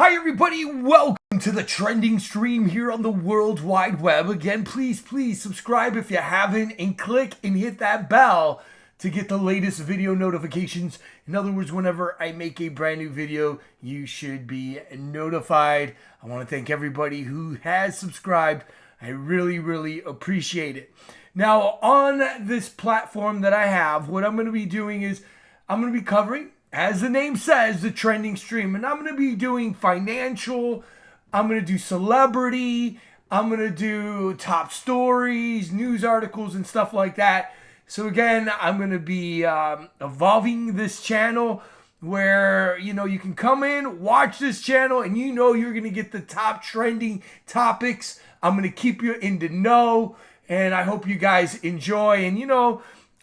Hi everybody, welcome to the trending stream here on the World Wide Web. Again, please subscribe if you haven't and click and hit that bell to get the latest video notifications. In other words, whenever I make a brand new video, you should be notified. I want to thank everybody who has subscribed. I really appreciate it. Now, on this platform that I have, what I'm going to be doing is I'm going to be covering, as the name says, the trending stream. And I'm going to be doing financial, I'm going to do celebrity, I'm going to do top stories, news articles, and stuff like that. So again, I'm going to be evolving this channel where, you can come in, watch this channel, and you're going to get the top trending topics. I'm going to keep you in the know, and I hope you guys enjoy. And,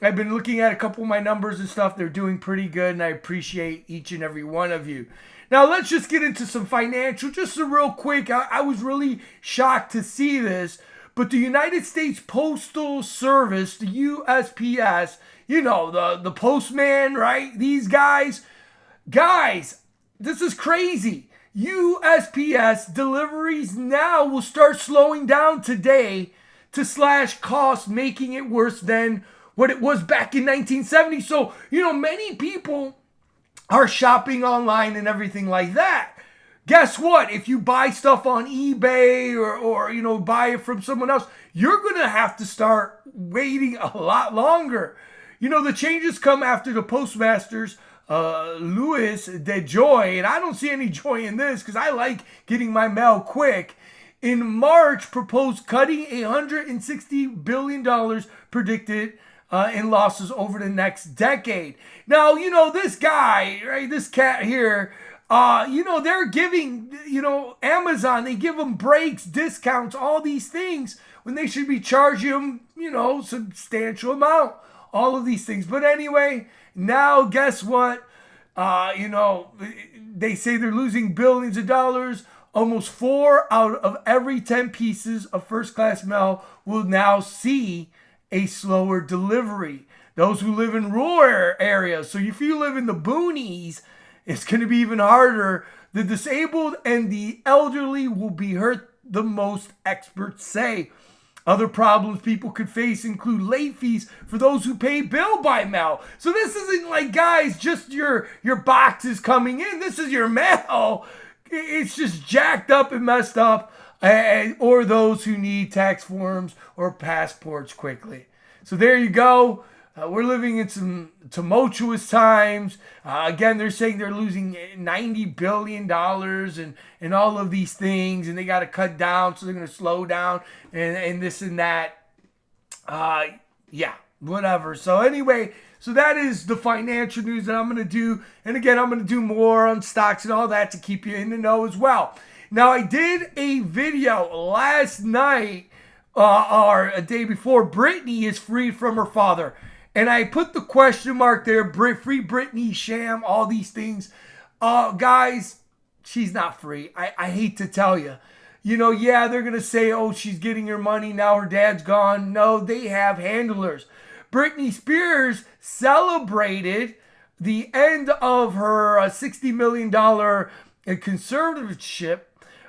I've been looking at a couple of my numbers and stuff. They're doing pretty good, and I appreciate each and every one of you. Now, let's just get into some financial. Just real quick, I was really shocked to see this, but the United States Postal Service, the USPS, the postman, right? These guys, this is crazy. USPS deliveries now will start slowing down today to slash costs, making it worse than what it was back in 1970. So, many people are shopping online and everything like that. Guess what? If you buy stuff on eBay or buy it from someone else, you're going to have to start waiting a lot longer. The changes come after the postmasters, Louis DeJoy, and I don't see any joy in this because I like getting my mail quick, in March proposed cutting $160 billion predicted in losses over the next decade. Now, this guy, right, this cat here, they're giving, Amazon, they give them breaks, discounts, all these things when they should be charging them, substantial amount, all of these things. But anyway, now guess what? They say they're losing billions of dollars. Almost 4 out of every 10 pieces of first-class mail will now see a slower delivery. Those who live in rural areas, so if you live in the boonies, it's going to be even harder. The disabled and the elderly will be hurt the most, experts say. Other problems people could face include late fees for those who pay bill by mail. So this isn't like, guys, just your boxes coming in. This is your mail. It's just jacked up and messed up. Or those who need tax forms or passports quickly. So there you go. We're living in some tumultuous times. Again, they're saying they're losing $90 billion and all of these things, and they got to cut down, so they're going to slow down and this and that. Whatever. So anyway, so that is the financial news that I'm going to do. And again, I'm going to do more on stocks and all that to keep you in the know as well. Now, I did a video last night or a day before. Britney is free from her father. And I put the question mark there, free Britney, sham, all these things. Guys, she's not free. I hate to tell you. They're going to say, oh, she's getting her money. Now her dad's gone. No, they have handlers. Britney Spears celebrated the end of her $60 million conservatorship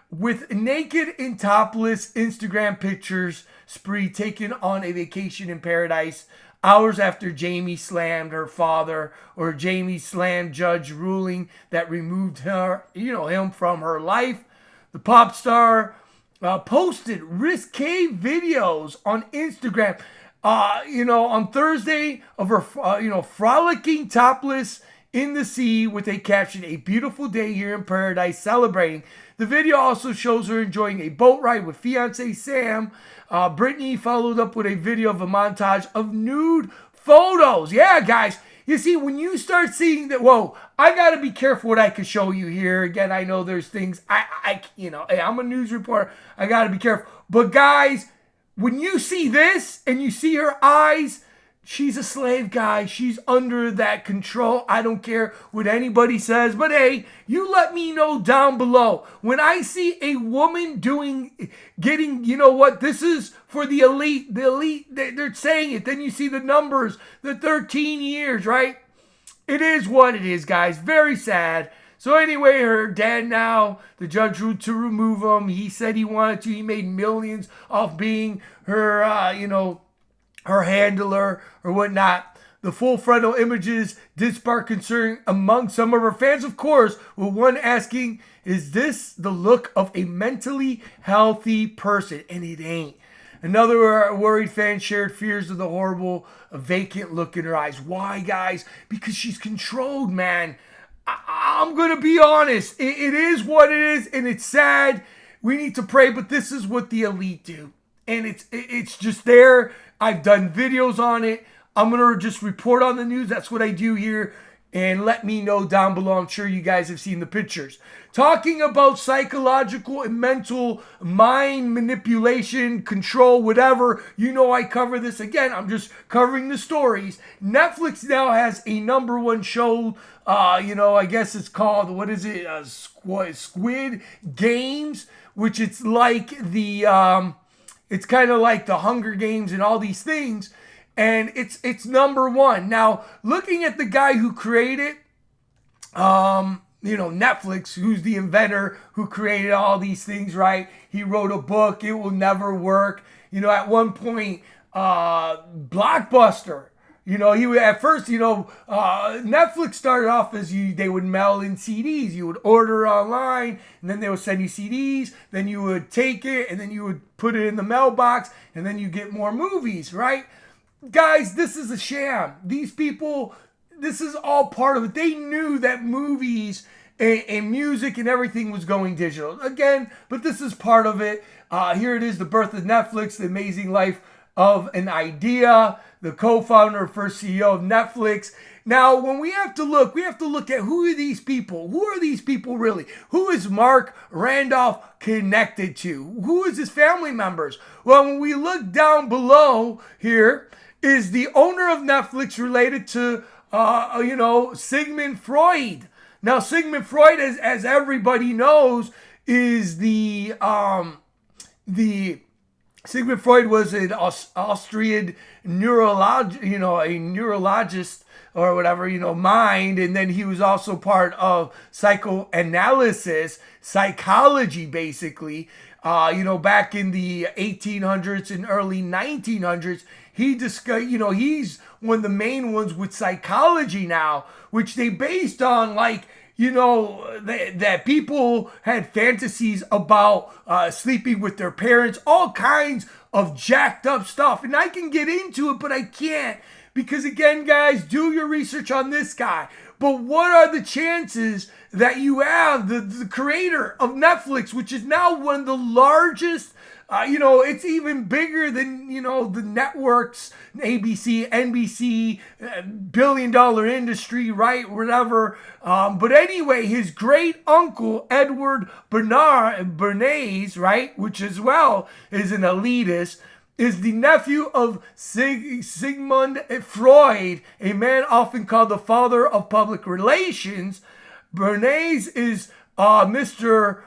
with naked and topless Instagram pictures spree taken on a vacation in paradise hours after Jamie slammed her father, or Jamie slammed judge ruling that removed him from her life. The pop star posted risque videos on Instagram on Thursday of her frolicking topless in the sea with a caption, "A beautiful day here in paradise celebrating." The video also shows her enjoying a boat ride with fiancé Sam. Britney followed up with a video of a montage of nude photos. Yeah, guys. You see, when you start seeing that, whoa, I got to be careful what I can show you here. Again, I know there's things, hey, I'm a news reporter. I got to be careful. But guys, when you see this and you see her eyes, she's a slave, guy. She's under that control. I don't care what anybody says. But hey, you let me know down below. When I see a woman getting, this is for the elite. The elite, they're saying it. Then you see the numbers, the 13 years, right? It is what it is, guys. Very sad. So anyway, her dad now, the judge ruled to remove him. He said he wanted to. He made millions off being her, her handler or whatnot. The full frontal images did spark concern among some of her fans, of course, with one asking, is this the look of a mentally healthy person? And it ain't. Another worried fan shared fears of the horrible, vacant look in her eyes. Why, guys? Because she's controlled, man. I'm going to be honest. It is what it is, and it's sad. We need to pray, but this is what the elite do. And it's just there. I've done videos on it. I'm going to just report on the news. That's what I do here. And let me know down below. I'm sure you guys have seen the pictures. Talking about psychological and mental mind manipulation, control, whatever. You know I cover this. Again, I'm just covering the stories. Netflix now has a #1 show. I guess it's called, what is it? Squid Games, which it's like it's kind of like the Hunger Games and all these things. And it's #1. Now, looking at the guy who created, Netflix, who's the inventor who created all these things, right? He wrote a book, It Will Never Work. At one point, Blockbuster, he would, at first, Netflix started off as they would mail in CDs. You would order online, and then they would send you CDs. Then you would take it, and then you would put it in the mailbox, and then you get more movies, right? Guys, this is a sham. These people, this is all part of it. They knew that movies and music and everything was going digital. Again, but this is part of it. Here it is, the birth of Netflix, the amazing life of an idea, the co-founder and first CEO of Netflix. Now, when we have to look at who are these people? Who are these people really? Who is Mark Randolph connected to? Who is his family members? Well, when we look down below here, is the owner of Netflix related to, Sigmund Freud? Now, Sigmund Freud, as everybody knows, is Sigmund Freud was an Austrian neurologist or whatever, mind. And then he was also part of psychoanalysis, psychology, basically. Back in the 1800s and early 1900s, he discussed, he's one of the main ones with psychology now, which they based on that people had fantasies about sleeping with their parents, all kinds of jacked up stuff. And I can get into it, but I can't. Because again, guys, do your research on this guy. But what are the chances that you have the creator of Netflix, which is now one of the largest, it's even bigger than, the networks, ABC, NBC, billion-dollar industry, right? Whatever. But anyway, his great uncle, Edward Bernays, right? Which as well is an elitist, is the nephew of Sigmund Freud, a man often called the father of public relations. Bernays is Mr.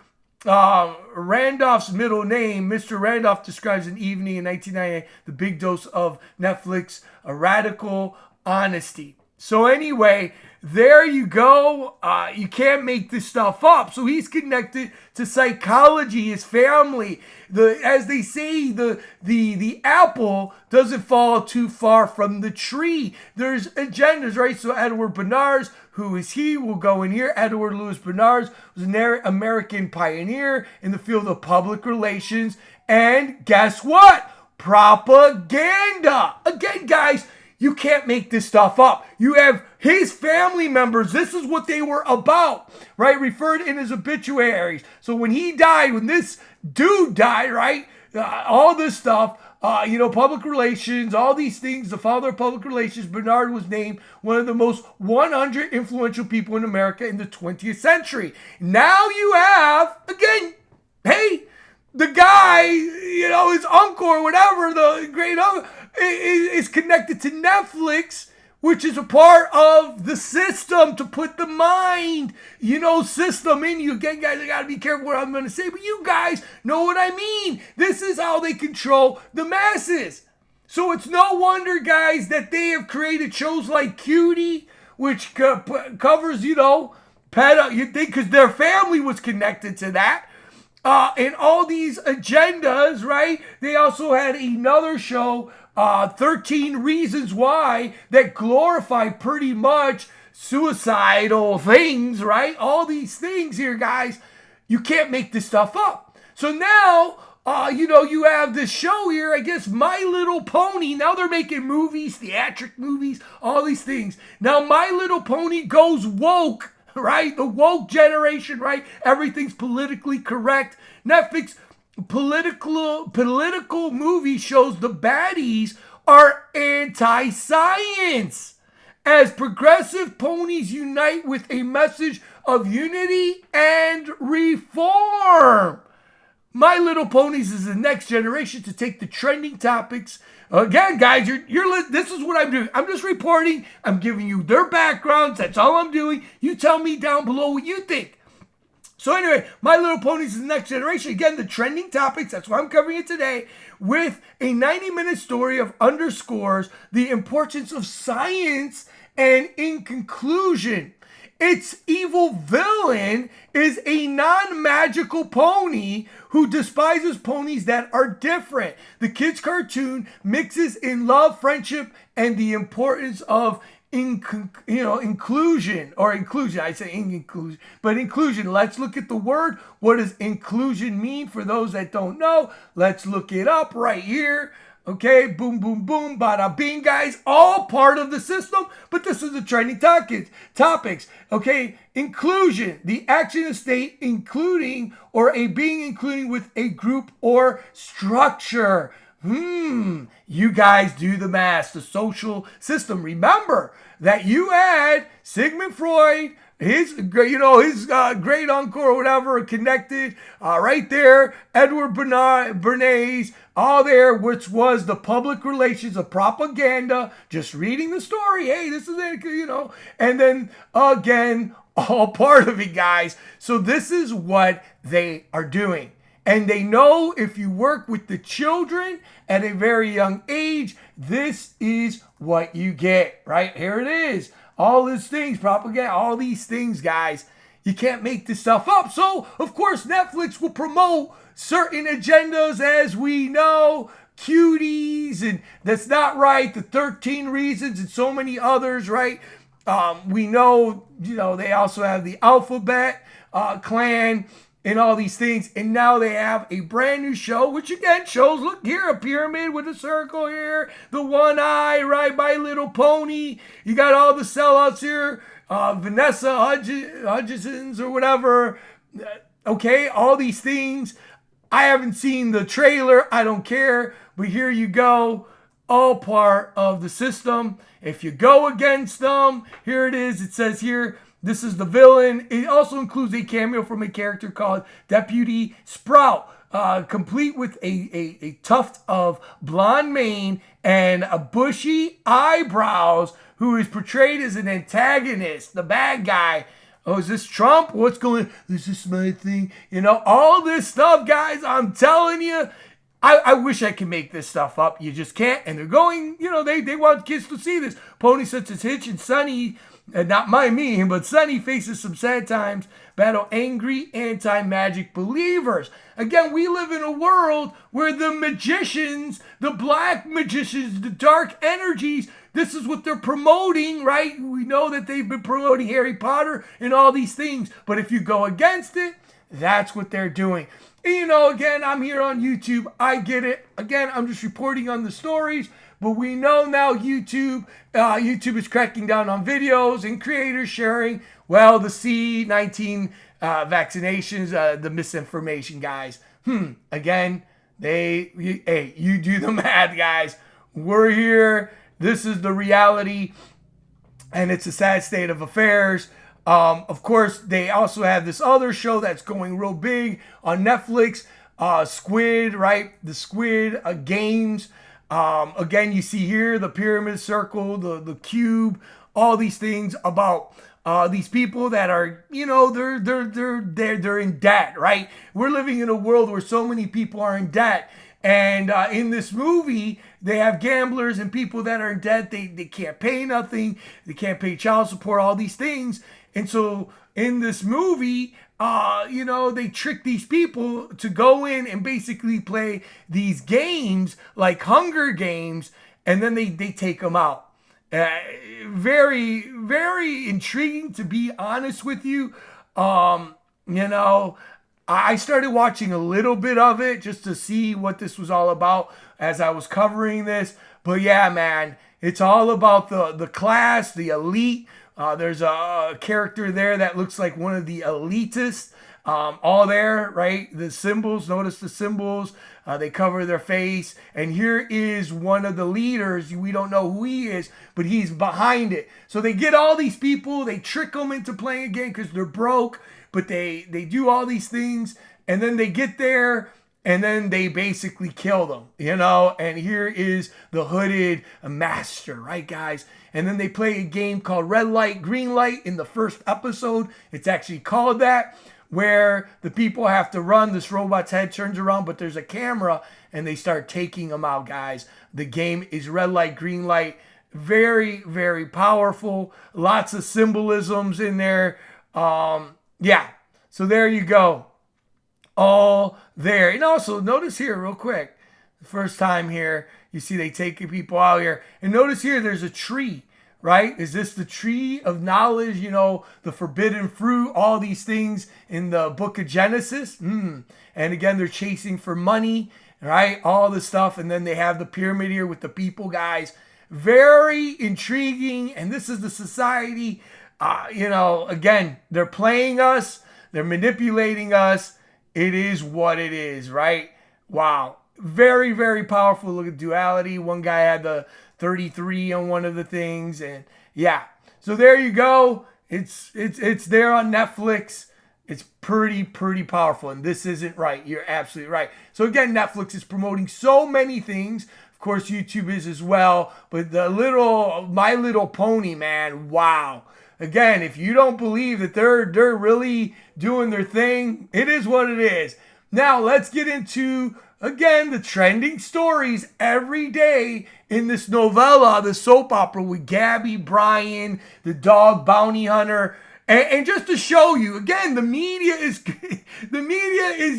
Randolph's middle name. Mr. Randolph describes an evening in 1998, the big dose of Netflix, a radical honesty. So anyway, there you go. You can't make this stuff up. So he's connected to psychology, his family. As they say, the apple doesn't fall too far from the tree. There's agendas, right? So Edward Bernays, who is he? We'll go in here. Edward Louis Bernays was an American pioneer in the field of public relations. And guess what? Propaganda. Again, guys, you can't make this stuff up. You have his family members. This is what they were about, right? Referred in his obituaries. So when he died, when this dude died, right? All this stuff, public relations, all these things, the father of public relations, Bernard was named one of the most 100 influential people in America in the 20th century. Now you have, again, hey, the guy, his uncle or whatever, the great uncle, is connected to Netflix, which is a part of the system to put the mind, system in you. Again, guys, I got to be careful what I'm going to say, but you guys know what I mean. This is how they control the masses. So it's no wonder, guys, that they have created shows like Cutie, which covers, You think because their family was connected to that. And all these agendas, right? They also had another show, 13 Reasons Why, that glorify pretty much suicidal things, right? All these things here, guys. You can't make this stuff up. So now, you have this show here, I guess, My Little Pony. Now they're making movies, theatric movies, all these things. Now My Little Pony goes woke, right? The woke generation, right? Everything's politically correct. Netflix political movie shows the baddies are anti-science as progressive ponies unite with a message of unity and reform. My Little Ponies is the next generation to take the trending topics. Again, guys, this is what I'm doing. I'm just reporting. I'm giving you their backgrounds. That's all I'm doing. You tell me down below what you think. So anyway, My Little Ponies is the next generation. Again, the trending topics. That's why I'm covering it today with a 90-minute story of underscores the importance of science, and in conclusion, its evil villain is a non-magical pony who despises ponies that are different. The kids' cartoon mixes in love, friendship, and the importance of inclusion. I say inclusion, but inclusion. Let's look at the word. What does inclusion mean for those that don't know? Let's look it up right here. Okay, boom, boom, boom, bada bing, guys. All part of the system, but this is the trending topics. Okay, inclusion, the action of state including or a being including with a group or structure. You guys do the math, the social system. Remember that you had Sigmund Freud, his great uncle or whatever connected right there, Edward Bernays, all there, which was the public relations of propaganda, just reading the story. Hey, this is it, and then again, all part of it, guys. So this is what they are doing. And they know if you work with the children at a very young age, this is what you get, right? Here it is. All these things, propaganda, all these things, guys. You can't make this stuff up. So, of course, Netflix will promote certain agendas, as we know, cuties, and that's not right, the 13 Reasons, and so many others, right? We know, they also have the Alphabet Clan, and all these things, and now they have a brand new show, which again shows, look here, a pyramid with a circle here, the one eye, right, My Little Pony. You got all the sellouts here, Vanessa Hudgens or whatever. Okay, all these things. I haven't seen the trailer, I don't care, but here you go, all part of the system. If you go against them, here it is, it says here, this is the villain. It also includes a cameo from a character called Deputy Sprout, complete with a tuft of blonde mane and a bushy eyebrows, who is portrayed as an antagonist, the bad guy. Oh, is this Trump? What's going on? This is my thing. All this stuff, guys, I'm telling you. I wish I could make this stuff up. You just can't. And they're going, they want kids to see this. Ponies such as Hitch and Sunny, not me, but Sunny faces some sad times, battle angry anti-magic believers. Again, we live in a world where the magicians, the black magicians, the dark energies, this is what they're promoting, right? We know that they've been promoting Harry Potter and all these things, but if you go against it, that's what they're doing. And, again, I'm here on YouTube. I get it. Again, I'm just reporting on the stories. But we know now YouTube is cracking down on videos and creators sharing, the C-19 vaccinations, the misinformation, guys. Again, you do the math, guys. We're here. This is the reality. And it's a sad state of affairs. Of course, they also have this other show that's going real big on Netflix, Squid, right? The Squid Games. Again, you see here the pyramid circle, the cube, all these things about these people that are, they're in debt, right? We're living in a world where so many people are in debt. And in this movie, they have gamblers and people that are in debt. They can't pay nothing. They can't pay child support, all these things. And so in this movie, you know, they trick these people to go in and basically play these games like Hunger Games, and then they take them out. Very, very intriguing, to be honest with you. You know, I started watching a little bit of it just to see what this was all about as I was covering this. But yeah, man, it's all about the class, the elite. There's a character there that looks like one of the elitists. All there, right? The symbols, notice the symbols. They cover their face. And here is one of the leaders. We don't know who he is, but he's behind it. So they get all these people. They trick them into playing a game because they're broke. But they do all these things. And then they get there. And then they basically kill them, you know. And here is the hooded master, right, guys? And then they play a game called Red Light, Green Light in the first episode. It's actually called that, where the people have to run. This robot's head turns around, but there's a camera, and they start taking them out, guys. The game is Red Light, Green Light. Very, very powerful. Lots of symbolisms in there. Yeah, so there you go. All there. And also, notice here real quick, the first time here, you see they taking people out here. And notice here, there's a tree, right? Is this the tree of knowledge? You know, the forbidden fruit, all these things in the book of Genesis. And again, they're chasing for money, right? All this stuff. And then they have the pyramid here with the people, guys. Very intriguing. And this is the society. You know, again, they're playing us. They're manipulating us. It is what it is, right? Wow. Very, very powerful. Look at duality. One guy had the 33 on one of the things. And yeah. So there you go. It's there on Netflix. It's pretty powerful. And this isn't right. You're absolutely right. So again, Netflix is promoting so many things. Of course, YouTube is as well. But My Little Pony, man, wow. Again, if you don't believe that they're really doing their thing, it is what it is. Now, let's get into, again, the trending stories every day in this novella, the soap opera with Gabby, Brian, the dog bounty hunter. And just to show you, again, the media is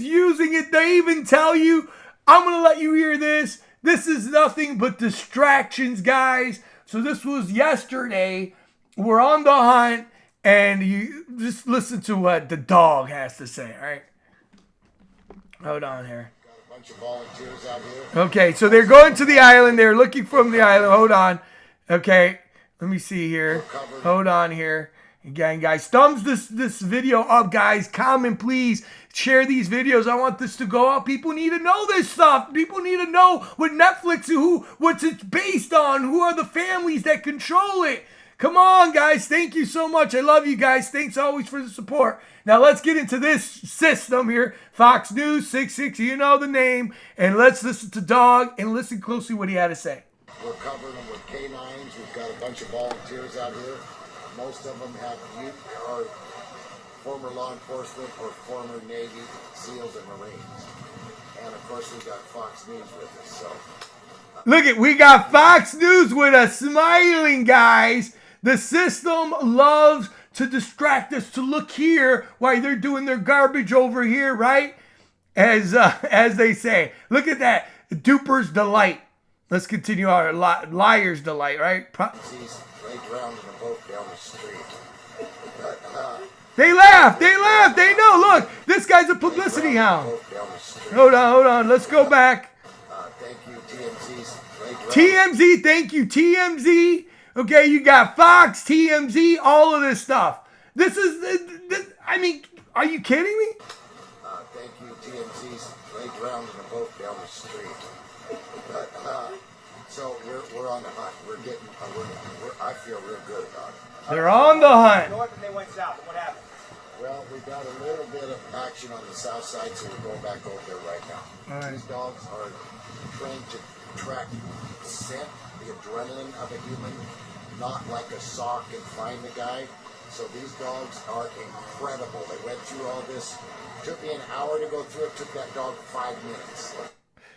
using it. They even tell you, I'm going to let you hear this. This is nothing but distractions, guys. So this was yesterday. We're on the hunt, and you just listen to what the dog has to say, all right? Hold on here. Got a bunch of volunteers out here. Okay, so they're going to the island. They're looking from the island. Hold on. Okay, let me see here. Hold on here. Again, guys, thumbs this video up, guys. Comment, please. Share these videos. I want this to go out. People need to know this stuff. People need to know what Netflix, what's it's based on. Who are the families that control it? Come on, guys. Thank you so much. I love you guys. Thanks always for the support. Now, let's get into this system here. Fox News 660, you know the name. And let's listen to Dog and listen closely what he had to say. We're covering them with canines. We've got a bunch of volunteers out here. Most of them are former law enforcement or former Navy, SEALs, and Marines. And, of course, we've got Fox News with us. So, look it, we got Fox News with us smiling, guys. The system loves to distract us to look here while they're doing their garbage over here, right? As they say. Look at that. Duper's delight. Let's continue our liar's delight, right? he's laid around in a boat down the street. They laugh. They know. Look, this guy's a publicity hound. Hold on. Let's go back. Thank you, TMZ, thank you, TMZ. Okay, you got Fox, TMZ, all of this stuff. This, I mean, are you kidding me? Thank you, TMZ's laid around in a boat down the street. So we're on the hunt. I feel real good about it. They're on the hunt. North and they went south. What happened? Well, we got a little bit of action on the south side, so we're going back over there right now. All right. These dogs are trained to track scent, the adrenaline of a human, not like a sock and find the guy. So these dogs are incredible. They went through all this. Took me an hour to go through it. Took that dog 5 minutes.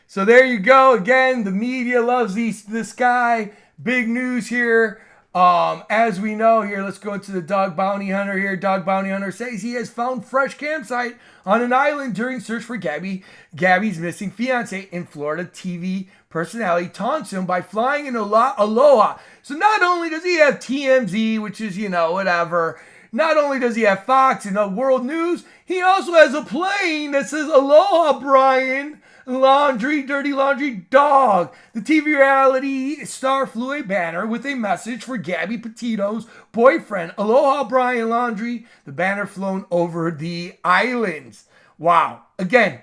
So there you go. Again, the media loves this guy. Big news here. As we know here, let's go into the dog bounty hunter here. Dog bounty hunter says he has found fresh campsite on an island during search for Gabby's missing fiance in Florida. TV personality taunts him by flying in Aloha. So not only does he have TMZ, which is, whatever. Not only does he have Fox and World News, he also has a plane that says Aloha, Brian. Laundry, dirty laundry dog. The TV reality star flew a banner with a message for Gabby Petito's boyfriend. Aloha, Brian Laundry. The banner flown over the islands. Wow. Again,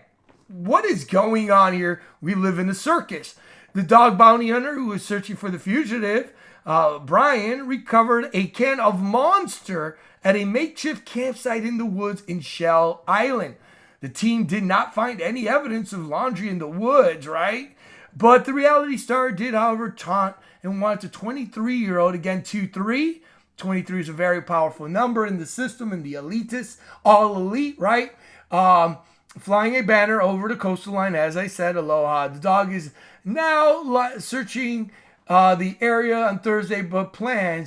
what is going on here? We live in a circus. The dog bounty hunter who was searching for the fugitive, Brian, recovered a can of Monster at a makeshift campsite in the woods in Shell Island. The team did not find any evidence of laundry in the woods, right? But the reality star did, however, taunt and want a 23-year-old, again, 2-3. 23 is a very powerful number in the system, and the elitists, all elite, right? Flying a banner over the coastal line, as I said, Aloha. The dog is now searching the area on Thursday, but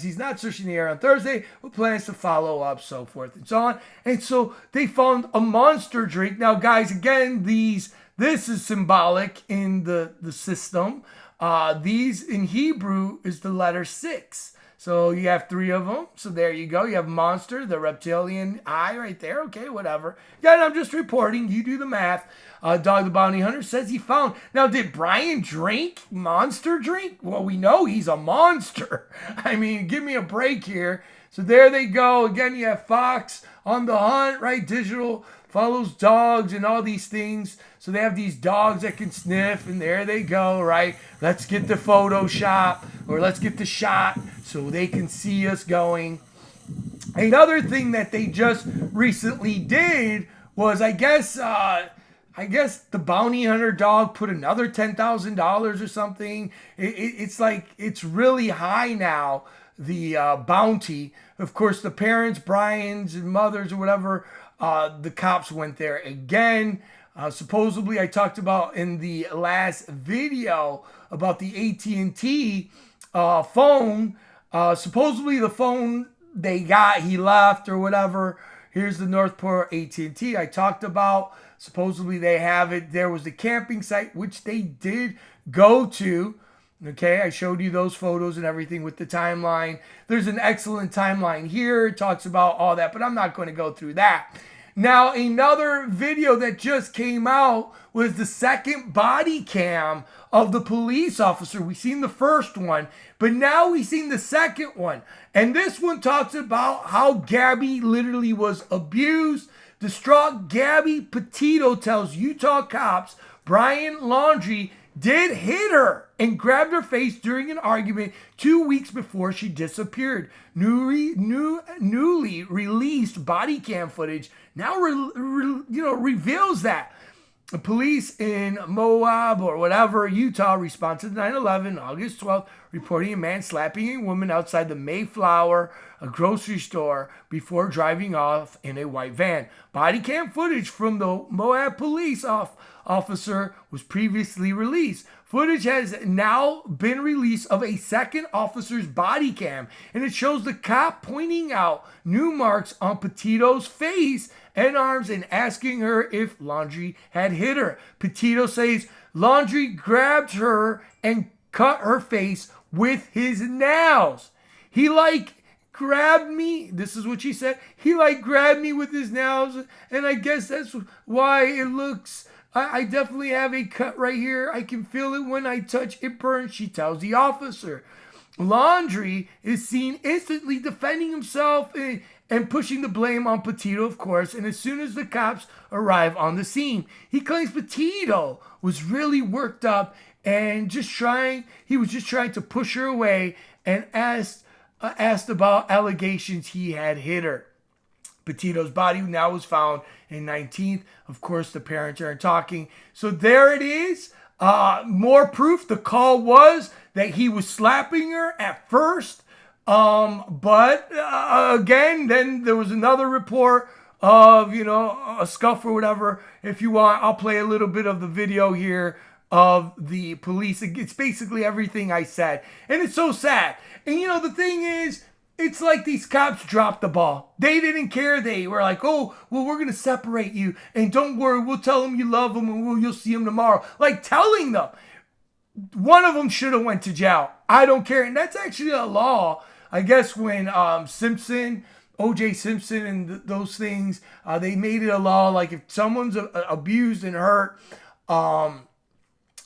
he's not searching the area on Thursday, but plans to follow up, so forth and so on. And so they found a Monster drink. Now, guys, again, this is symbolic in the system. These in Hebrew is the letter 6. So you have 3 of them. So there you go. You have Monster, the reptilian eye right there. Okay, whatever. Yeah, I'm just reporting. You do the math. Dog the Bounty Hunter says he found. Now, did Brian drink Monster drink? Well, we know he's a monster. I mean, give me a break here. So there they go. Again, you have Fox on the hunt, right? Digital follows dogs and all these things. So they have these dogs that can sniff, and there they go, right? Let's get the Photoshop, or let's get the shot so they can see us going. Another thing that they just recently did was, I guess the bounty hunter dog put another $10,000 or something. It's like, it's really high now, the bounty. Of course, the parents, Brian's and mothers or whatever, the cops went there again. Supposedly, I talked about in the last video about the AT&T phone. Supposedly, the phone they got, he left or whatever. Here's the Northport AT&T I talked about. Supposedly, they have it. There was the camping site, which they did go to. Okay, I showed you those photos and everything with the timeline. There's an excellent timeline here. It talks about all that, but I'm not going to go through that. Now, another video that just came out was the second body cam of the police officer. We've seen the first one, but now we've seen the second one. And this one talks about how Gabby literally was abused. Distraught Gabby Petito tells Utah cops Brian Laundrie did hit her and grabbed her face during an argument 2 weeks before she disappeared. Newly released body cam footage now reveals that. The police in Moab or whatever, Utah, responded to 9/11, August 12th, reporting a man slapping a woman outside the Mayflower, a grocery store, before driving off in a white van. Body cam footage from the Moab police officer was previously released. Footage has now been released of a second officer's body cam, and it shows the cop pointing out new marks on Petito's face and arms and asking her if Laundrie had hit her. Petito says Laundrie grabbed her and cut her face with his nails. He grabbed me. This is what she said. He grabbed me with his nails, and I guess that's why it looks. I definitely have a cut right here. I can feel it when I touch it burns, she tells the officer. Laundrie is seen instantly defending himself and pushing the blame on Petito, of course, and as soon as the cops arrive on the scene, he claims Petito was really worked up and he was just trying to push her away and asked about allegations he had hit her. Petito's body now was found in 19th. Of course, the parents aren't talking. So there it is. More proof. The call was that he was slapping her at first. But again, then there was another report of, a scuff or whatever. If you want, I'll play a little bit of the video here of the police. It's basically everything I said. And it's so sad. And you know, the thing is, it's like these cops dropped the ball. They didn't care. They were like, oh, well, we're going to separate you. And don't worry, we'll tell them you love them and you'll see them tomorrow. Like telling them. One of them should have went to jail. I don't care. And that's actually a law. I guess when Simpson, O.J. Simpson and those things, they made it a law. Like if someone's abused and hurt,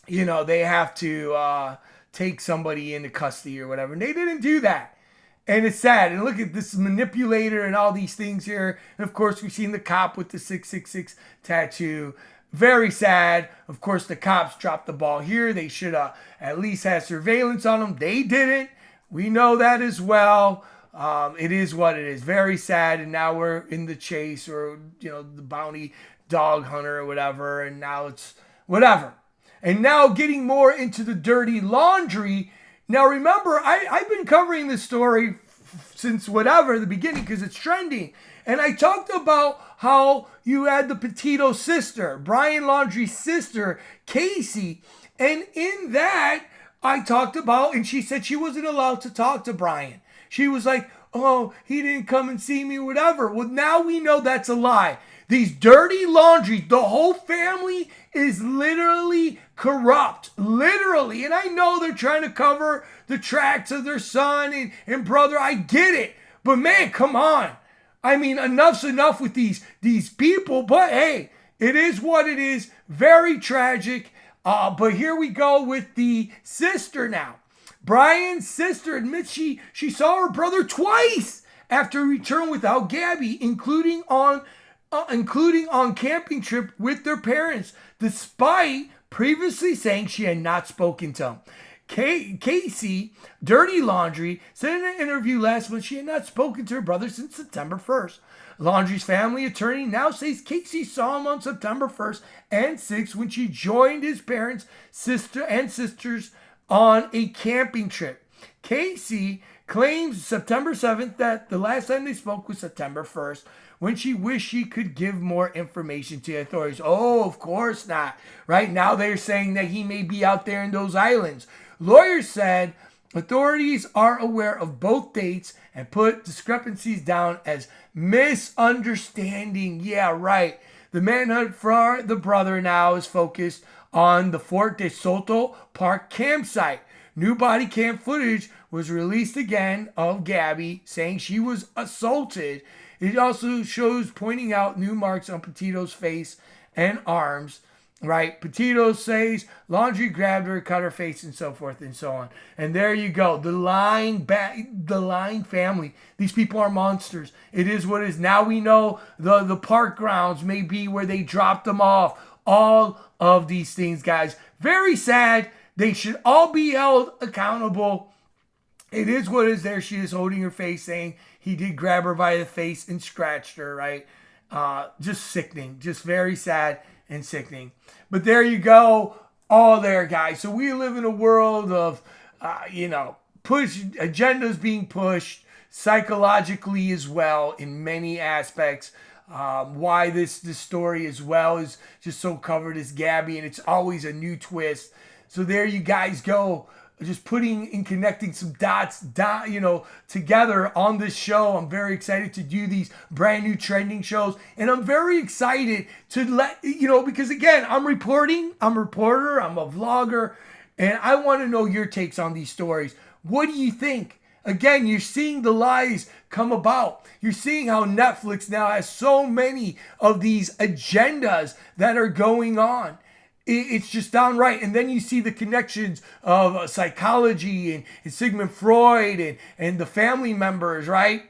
you know, they have to take somebody into custody or whatever. And they didn't do that. And it's sad. And look at this manipulator and all these things here. And of course, we've seen the cop with the 666 tattoo. Very sad. Of course, the cops dropped the ball here. They should have at least had surveillance on them. They didn't. We know that as well. It is what it is. Very sad. And now we're in the chase, or, you know, the bounty dog hunter or whatever. And now it's whatever. And now getting more into the dirty laundry. Now, remember, I've been covering this story since whatever, the beginning, because it's trending. And I talked about how you had the Petito sister, Brian Laundrie's sister, Casey. And in that, I talked about, and she said she wasn't allowed to talk to Brian. She was like, oh, he didn't come and see me, whatever. Well, now we know that's a lie. These dirty laundry, the whole family is literally corrupt. Literally. And I know they're trying to cover the tracks of their son and brother. I get it. But man, come on. I mean, enough's enough with these people. But hey, it is what it is. Very tragic. But here we go with the sister now. Brian's sister admits she saw her brother twice after he returned without Gabby, including on camping trip with their parents, despite previously saying she had not spoken to him. Casey, Dirty Laundry, said in an interview last month she had not spoken to her brother since September 1st. Laundry's family attorney now says Casey saw him on September 1st and 6th when she joined his parents, sisters on a camping trip. Casey claims September 7th that the last time they spoke was September 1st, when she wished she could give more information to authorities. Oh, of course not. Right now they're saying that he may be out there in those islands. Lawyers said authorities are aware of both dates and put discrepancies down as misunderstanding. Yeah, right. The manhunt for the brother now is focused on the Fort de Soto Park campsite. New body cam footage was released again of Gabby saying she was assaulted. It also shows pointing out new marks on Petito's face and arms. Right? Petito says Laundry grabbed her, cut her face, and so forth and so on. And there you go. The lying family. These people are monsters. It is what it is. Now we know the park grounds may be where they dropped them off. All of these things, guys. Very sad. They should all be held accountable. It is what it is. There she is holding her face, saying he did grab her by the face and scratched her, right? Just sickening. Just very sad and sickening. But there you go. All there, guys. So we live in a world of, agendas being pushed psychologically as well in many aspects. Why this story as well is just so covered as Gabby, and it's always a new twist. So there you guys go. Just putting and connecting some dots, together on this show. I'm very excited to do these brand new trending shows. And I'm very excited to because again, I'm a reporter, I'm a vlogger, and I want to know your takes on these stories. What do you think? Again, you're seeing the lies come about. You're seeing how Netflix now has so many of these agendas that are going on. It's just downright. And then you see the connections of psychology and Sigmund Freud and the family members, right?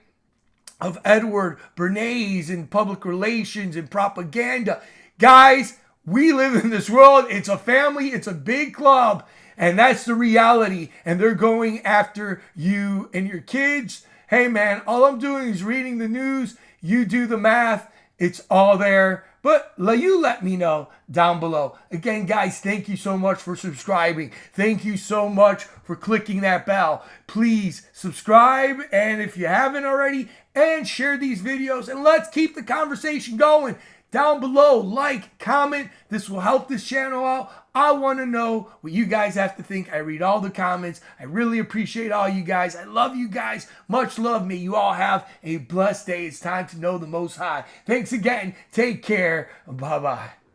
Of Edward Bernays and public relations and propaganda. Guys, we live in this world. It's a family. It's a big club. And that's the reality. And they're going after you and your kids. Hey, man, all I'm doing is reading the news. You do the math. It's all there. But you let me know down below. Again, guys, thank you so much for subscribing. Thank you so much for clicking that bell. Please subscribe, and if you haven't already, and share these videos. And let's keep the conversation going. down below. Like, comment. This will help this channel out. I want to know what you guys have to think. I read all the comments. I really appreciate all you guys. I love you guys. Much love. May you all have a blessed day. It's time to know the Most High. Thanks again. Take care. Bye-bye.